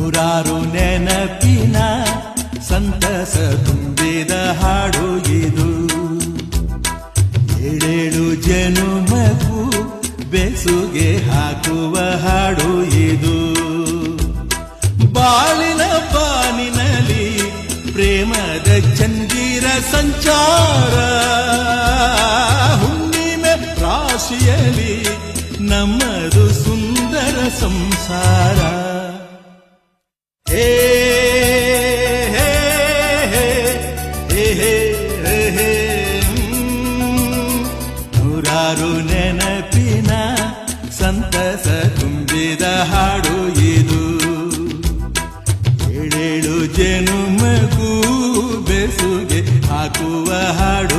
ನೂರಾರು ನೆನಪಿನ ಸಂತಸ ತುಂಬಿದ ಹಾಡು ಇದು. ಏಳೇಳು ಜನುಮಕ್ಕೂ ಬೆಸುಗೆ ಹಾಕುವ ಹಾಡು ಇದು. ಬಾಳಿನ ಬಾನಿನಲ್ಲಿ ಪ್ರೇಮದ ಚಂದಿರ ಸಂಚಾರ, ಹುಣ್ಣಿಮೆ ರಾಶಿಯಲ್ಲಿ ನಮ್ಮದು ಸುಂದರ ಸಂಸಾರ. ಹೇ ಹೇ ಹೇ ಹೇ ಹೇ ಹೇ ನೂರಾರು ನೆನಪಿನ ಸಂತಸ ತುಂಬಿದ ಹಾಡು ಇದು. ಏಳೇಳು ಜನುಮಗೂ ಬೆಸುಗೆ ಹಾಕುವ ಹಾಡು